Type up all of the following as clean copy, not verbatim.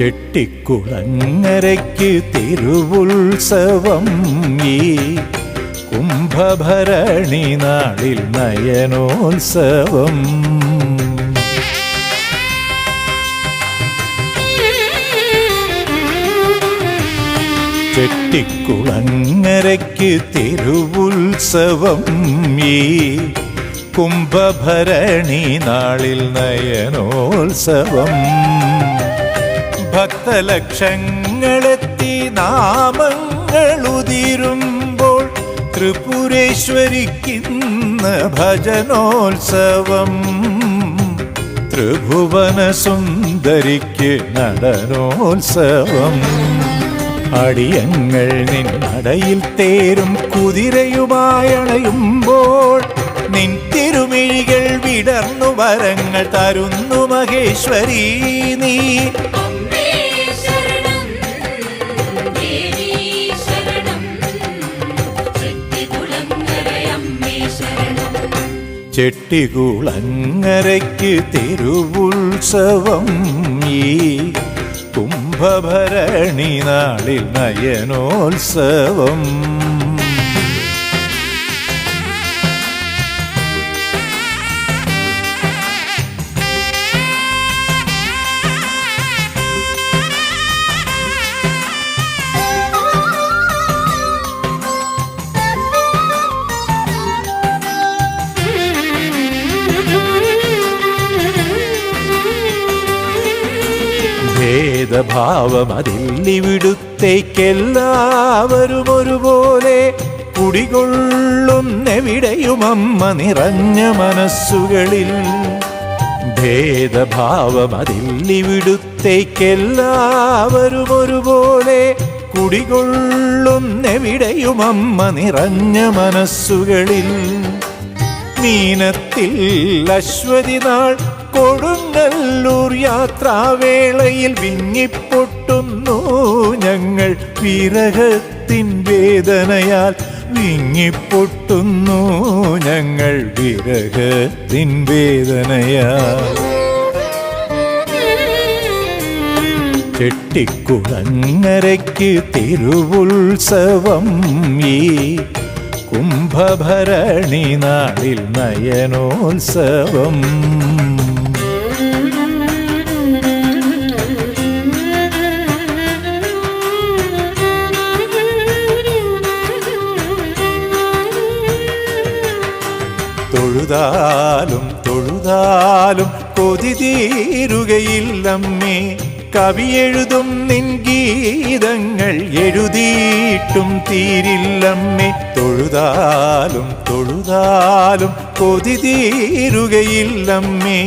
ചെട്ടിക്കുളങ്ങരയ്ക്ക് തിരുവുത്സവം ഈ കുംഭഭരണി നാളിൽ നയനോത്സവം. ചെട്ടിക്കുളങ്ങരയ്ക്ക് തിരുവുത്സവം ഈ കുംഭഭരണി നാളിൽ നയനോത്സവം. ഭക്തലക്ഷങ്ങളെത്തി നാമങ്ങളുതിരുമ്പോൾ ത്രിപുരേശ്വരിക്കിന്ന് ഭജനോത്സവം. ത്രിഭുവന സുന്ദരിക്ക് നടനോത്സവം. അടിയങ്ങൾ നിന്നടയിൽ തേരും കുതിരയുമായണയുമ്പോൾ നിൻ തിരുമിഴികൾ വിടർന്നു വരങ്ങൾ തരുന്നു മഹേശ്വരി നീ. ചെട്ടികുളങ്ങരയ്ക്ക് തിരുവുത്സവം ഈ കുംഭഭരണി നാളിൽ നയനോത്സവം. ഭേദഭാവമതില്ലിവിടുത്തേക്കെല്ലാവരും ഒരുപോലെ കുടികൊള്ളുന്നെവിടെയും അമ്മ നിറഞ്ഞ മനസ്സുകളിൽ. ഭേദഭാവമതില്ലിവിടുത്തേക്കെല്ലാവരും ഒരുപോലെ കുടികൊള്ളുന്നെവിടെയും അമ്മ നിറഞ്ഞ മനസ്സുകളിൽ. മീനത്തിൽ അശ്വതി നാൾ കൊടുങ്ങല്ലൂർ യാത്രാവേളയിൽ വിങ്ങിപ്പൊട്ടുന്നു ഞങ്ങൾ വിരഹത്തിൻ വേദനയാൽ. വിങ്ങിപ്പൊട്ടുന്നു ഞങ്ങൾ വിരഹത്തിൻ വേദനയാൽ. ചെട്ടിക്കുളങ്ങരയ്ക്ക് തിരുവുത്സവം ഈ കുംഭഭരണി നാളിൽ നയനോത്സവം. തൊഴുതാലും തൊഴുതാലും കൊതി തീരുകയില്ലമ്മേ. കവിയെഴുതും നിൻ ഗീതങ്ങൾ എഴുതിയിട്ടും തീരില്ലമ്മേ. തൊഴുതാലും തൊഴുതാലും കൊതി തീരുകയില്ലമ്മേ.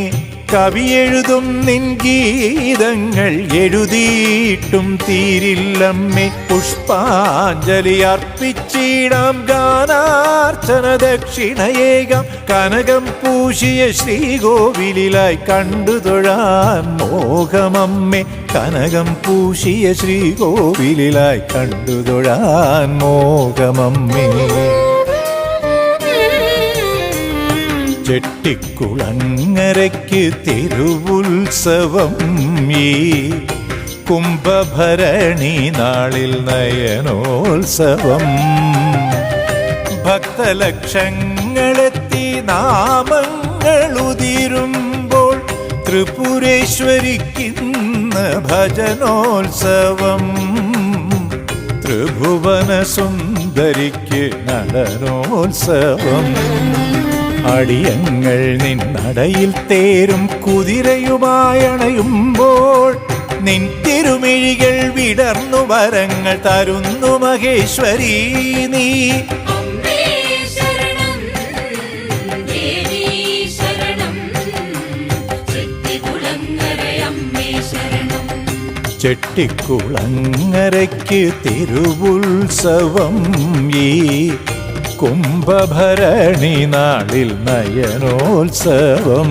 കവിയെഴുതും നിൻ ഗീതങ്ങൾ എഴുതിയിട്ടും തീരില്ലമ്മേ. പുഷ്പാഞ്ജലി അർപ്പിച്ചിടാം ഗാനാർച്ചന ദക്ഷിണയേകാം. കനകം പൂശിയ ശ്രീകോവിലായി കണ്ടു തൊഴാൻ മോഹമമ്മേ. കനകം പൂശിയ ശ്രീകോവിലായി കണ്ടു തൊഴാൻ മോഹമമ്മേ. ചെട്ടിക്കുളങ്ങരയ്ക്ക് തിരുവുത്സവം ഈ കുംഭഭരണി നാളിൽ നയനോത്സവം. ഭക്തലക്ഷങ്ങളെത്തി നാമങ്ങളുതിരുമ്പോൾ ത്രിപുരേശ്വരിക്കിന്ന് ഭജനോത്സവം. ത്രിഭുവന സുന്ദരിക്ക് നടനോത്സവം. അടിയങ്ങൾ നിന്നടയിൽ തേരും കുതിരയുമായണയുമ്പോൾ നിൻ തിരുമിഴികൾ വിടർന്നു വരങ്ങൾ തരുന്നു മഹേശ്വരി നീ. ചെട്ടിക്കുളങ്ങരയ്ക്ക് തിരുവുത്സവം ഈ കുംഭഭരണി നാളിൽ നയനോത്സവം.